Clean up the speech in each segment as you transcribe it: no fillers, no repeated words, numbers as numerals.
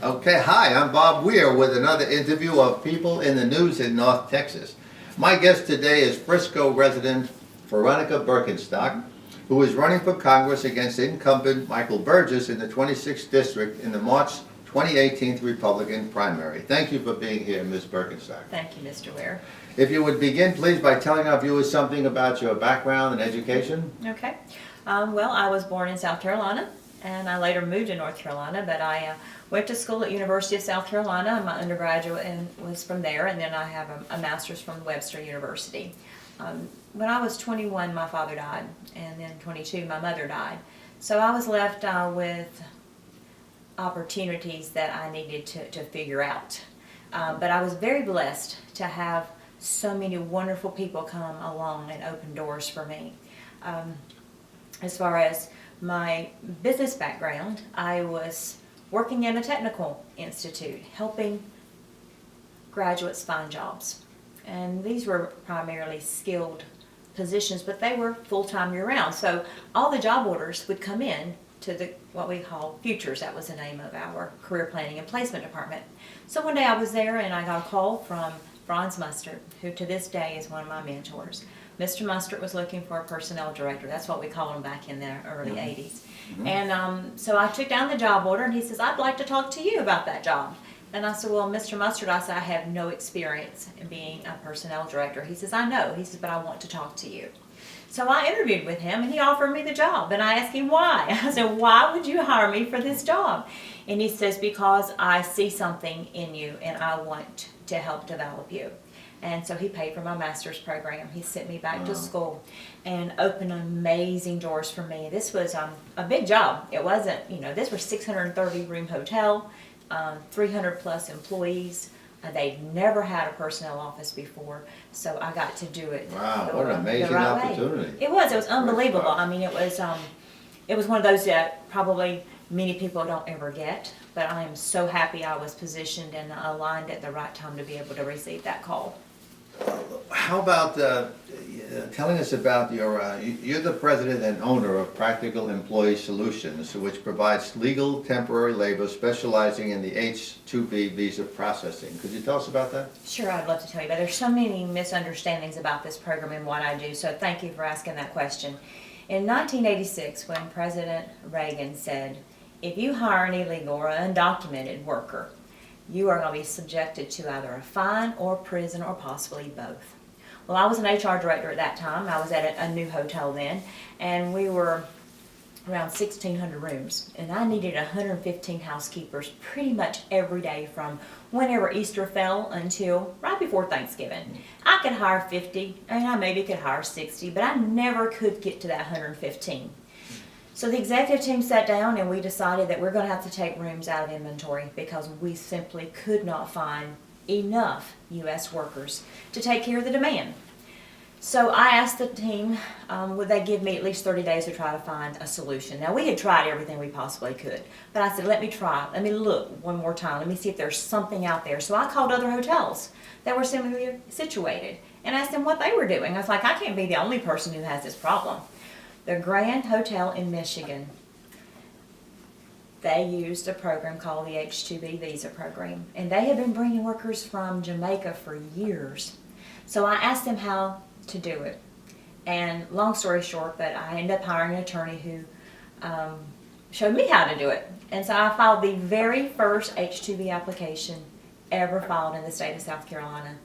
Okay, hi, I'm Bob Weir with another interview of People in the News in North Texas. My guest today is Frisco resident Veronica Birkenstock, who is running for Congress against incumbent Michael Burgess in the 26th District in the March 2018 Republican primary. Thank you for being here, Ms. Birkenstock. Thank you, Mr. Ware. If you would begin, please, by telling our viewers something about your background and education. Okay. Well, I was born in South Carolina, and I later moved to North Carolina, but I went to school at University of South Carolina. My undergraduate was from there, and then I have a master's from Webster University. When I was 21, my father died, and then 22, my mother died. So I was left with opportunities that I needed to figure out. But I was very blessed to have so many wonderful people come along and open doors for me. As far as my business background, I was working in a technical institute, helping graduates find jobs. And these were primarily skilled positions, but they were full-time year-round. So all the job orders would come in to what we call Futures. That was the name of our career planning and placement department. So one day I was there and I got a call from Franz Mustard, who to this day is one of my mentors. Mr. Mustard was looking for a personnel director. That's what we called him back in the early 80s. And so I took down the job order, and he says, "I'd like to talk to you about that job." And I said, "Well, Mr. Mustard," I said, "I have no experience in being a personnel director." He says, "I know." He says, "But I want to talk to you." So I interviewed with him, and he offered me the job. And I asked him why. I said, "Why would you hire me for this job?" And he says, "Because I see something in you, and I want to help develop you." And so he paid for my master's program. He sent me back to school and opened amazing doors for me. This was a big job. It wasn't, this was 630 room hotel, 300 plus employees. They'd never had a personnel office before, so I got to do it. Wow, what an amazing opportunity. It was unbelievable. I mean, it was one of those that probably many people don't ever get, but I am so happy I was positioned and aligned at the right time to be able to receive that call. How about telling us about you're the president and owner of Practical Employee Solutions, which provides legal temporary labor specializing in the H-2B visa processing. Could you tell us about that? Sure, I'd love to tell you, but there's so many misunderstandings about this program and what I do, so thank you for asking that question. In 1986, when President Reagan said, "If you hire an illegal or undocumented worker, you are going to be subjected to either a fine or prison or possibly both." Well, I was an HR director at that time. I was at a new hotel then, and we were around 1,600 rooms, and I needed 115 housekeepers pretty much every day from whenever Easter fell until right before Thanksgiving. I could hire 50, and I maybe could hire 60, but I never could get to that 115. So the executive team sat down and we decided that we're going to have to take rooms out of inventory because we simply could not find enough U.S. workers to take care of the demand. So I asked the team, would they give me at least 30 days to try to find a solution. Now we had tried everything we possibly could, but I said, let me try, let me look one more time, let me see if there's something out there. So I called other hotels that were similarly situated and asked them what they were doing. I was like, I can't be the only person who has this problem. The Grand Hotel in Michigan, they used a program called the H-2B visa program, and they had been bringing workers from Jamaica for years. So I asked them how to do it, and long story short, but I ended up hiring an attorney who showed me how to do it. And so I filed the very first H-2B application ever filed in the state of South Carolina,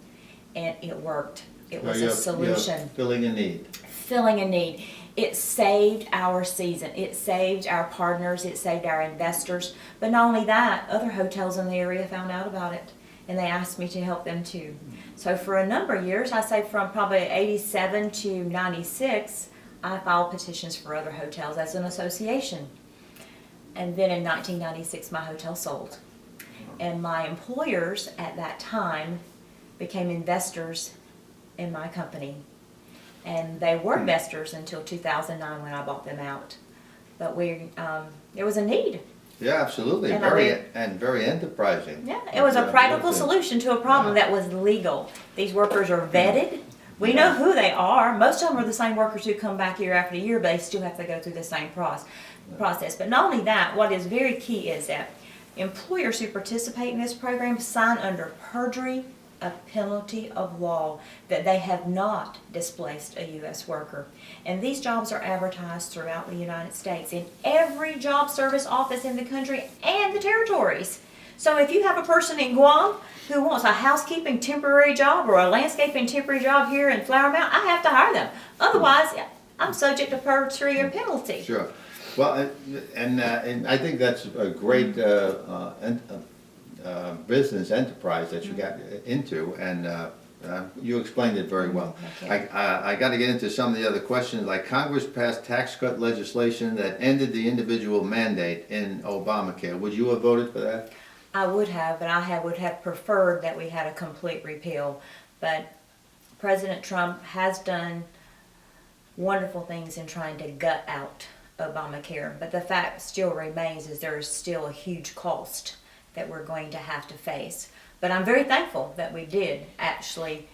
and it worked. It was a solution. You're filling a need. Filling a need. It saved our season. It saved our partners. It saved our investors. But not only that, other hotels in the area found out about it, and they asked me to help them too. So for a number of years, I say from probably 87 to 96, I filed petitions for other hotels as an association. And then in 1996, my hotel sold. And my employers at that time became investors in my company. And they were investors until 2009 when I bought them out. But there was a need. Yeah, absolutely. And very enterprising. Yeah, it was a practical solution to a problem that was legal. These workers are vetted. We know who they are. Most of them are the same workers who come back year after year, but they still have to go through the same process. But not only that, what is very key is that employers who participate in this program sign under perjury, a penalty of law, that they have not displaced a U.S. worker. And these jobs are advertised throughout the United States in every job service office in the country and the territories. So if you have a person in Guam who wants a housekeeping temporary job or a landscaping temporary job here in Flower Mound, I have to hire them. Otherwise, I'm subject to perjury or penalty. Sure. Well, and I think that's a great business enterprise that you got into, and you explained it very well. Thank you. I got to get into some of the other questions, like Congress passed tax cut legislation that ended the individual mandate in Obamacare. Would you have voted for that? I would have, but would have preferred that we had a complete repeal. But President Trump has done wonderful things in trying to gut out Obamacare. But the fact still remains is there is still a huge cost that we're going to have to face. But I'm very thankful that we did actually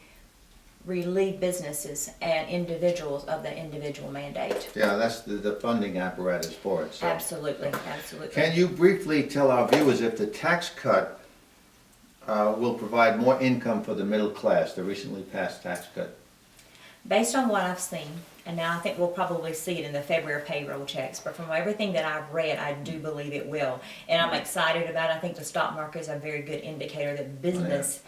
relieve businesses and individuals of the individual mandate. Yeah, that's the funding apparatus for it. So. Absolutely, absolutely. Can you briefly tell our viewers if the tax cut will provide more income for the middle class, the recently passed tax cut? Based on what I've seen, and now I think we'll probably see it in the February payroll checks, but from everything that I've read, I do believe it will. And I'm excited about it. I think the stock market is a very good indicator that business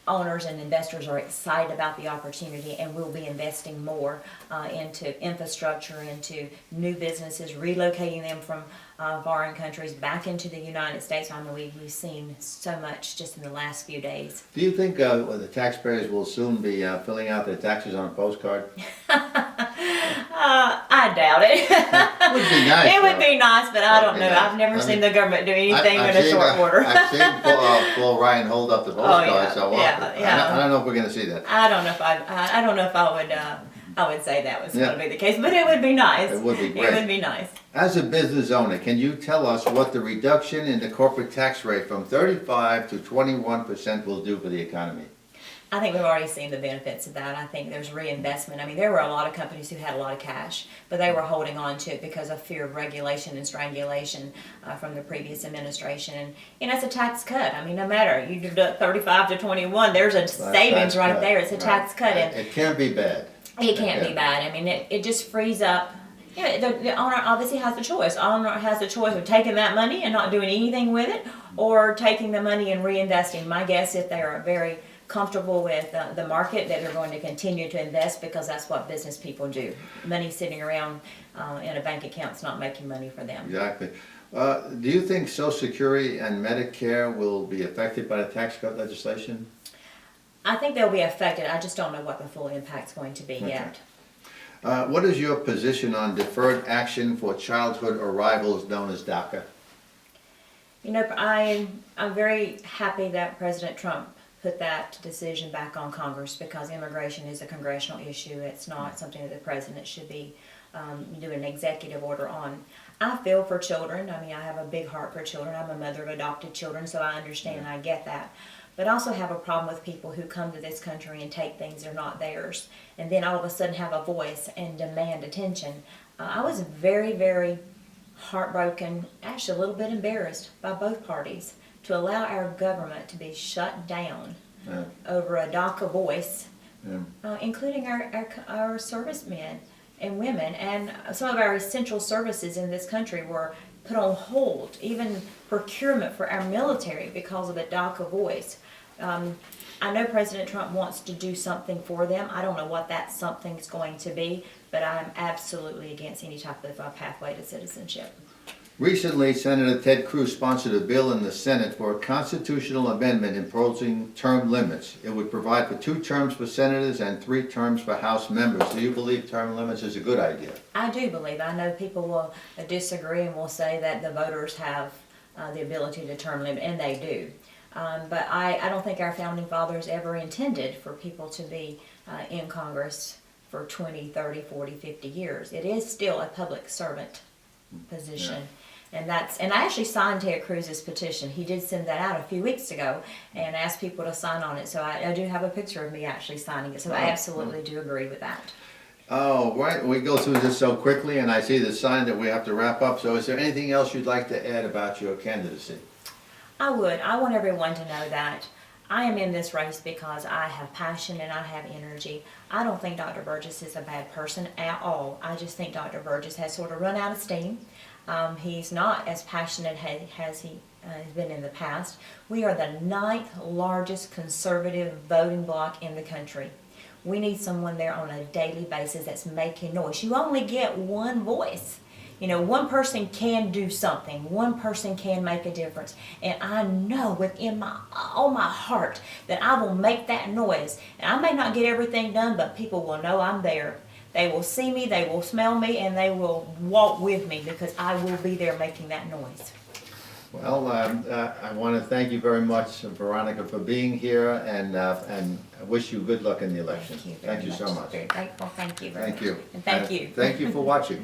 owners and investors are excited about the opportunity, and we'll be investing more into infrastructure, into new businesses, relocating them from foreign countries back into the United States. I mean, we've seen so much just in the last few days. Do you think the taxpayers will soon be filling out their taxes on a postcard? I doubt it. It would be nice. It would be nice, but I don't know. Nice. I've never seen the government do anything in a seen, short order. I've seen Paul Ryan hold up the postcard, yeah, so yeah. I don't know if we're going to see that. I don't know if I don't know if I would say that was Yeah. going to be the case, but it would be nice. It would be great. It would be nice. As a business owner, can you tell us what the reduction in the corporate tax rate from 35 to 21% will do for the economy? I think we've already seen the benefits of that. I think there's reinvestment. I mean, there were a lot of companies who had a lot of cash, but they were holding on to it because of fear of regulation and strangulation from the previous administration. And it's a tax cut. I mean, no matter, you deduct 35 to 21, there's a savings right up there. It's a tax cut. And it can't be bad. it can't be bad. I mean, it just frees up. You know, the owner obviously has the choice. The owner has the choice of taking that money and not doing anything with it, or taking the money and reinvesting. My guess, if they are very comfortable with the market, that they're going to continue to invest, because that's what business people do. Money sitting around in a bank account's not making money for them. Exactly. Do you think Social Security and Medicare will be affected by the tax cut legislation? I think they'll be affected. I just don't know what the full impact's going to be yet. What is your position on deferred action for childhood arrivals, known as DACA? You know, I'm very happy that President Trump put that decision back on Congress, because immigration is a congressional issue. It's not something that the president should be doing an executive order on. I feel for children. I mean, I have a big heart for children. I'm a mother of adopted children, so I understand and I get that. But I also have a problem with people who come to this country and take things that are not theirs, and then all of a sudden have a voice and demand attention. I was very, very heartbroken, actually a little bit embarrassed by both parties, to allow our government to be shut down over a DACA voice, including our servicemen and women. And some of our essential services in this country were put on hold, even procurement for our military, because of a DACA voice. I know President Trump wants to do something for them. I don't know what that something's going to be, but I'm absolutely against any type of pathway to citizenship. Recently, Senator Ted Cruz sponsored a bill in the Senate for a constitutional amendment imposing term limits. It would provide for 2 terms for senators and 3 terms for House members. Do you believe term limits is a good idea? I do believe. I know people will disagree and will say that the voters have the ability to term limit, and they do. But I don't think our founding fathers ever intended for people to be in Congress for 20, 30, 40, 50 years. It is still a public servant position. Yeah. And I actually signed Ted Cruz's petition. He did send that out a few weeks ago and asked people to sign on it. So I do have a picture of me actually signing it. So I absolutely do agree with that. Oh, right, we go through this so quickly, and I see the sign that we have to wrap up, so is there anything else you'd like to add about your candidacy? I would. I want everyone to know that I am in this race because I have passion and I have energy. I don't think Dr. Burgess is a bad person at all. I just think Dr. Burgess has sort of run out of steam. He's not as passionate as he has been in the past. We are the 9th largest conservative voting bloc in the country. We need someone there on a daily basis that's making noise. You only get one voice. You know, one person can do something. One person can make a difference. And I know within all my heart that I will make that noise. And I may not get everything done, but people will know I'm there. They will see me, they will smell me, and they will walk with me because I will be there making that noise. Well, I want to thank you very much, Veronica, for being here, and I wish you good luck in the election. Thank you Thank you so much. Very grateful. Thank you very Thank much. you. And thank you. Thank you for watching.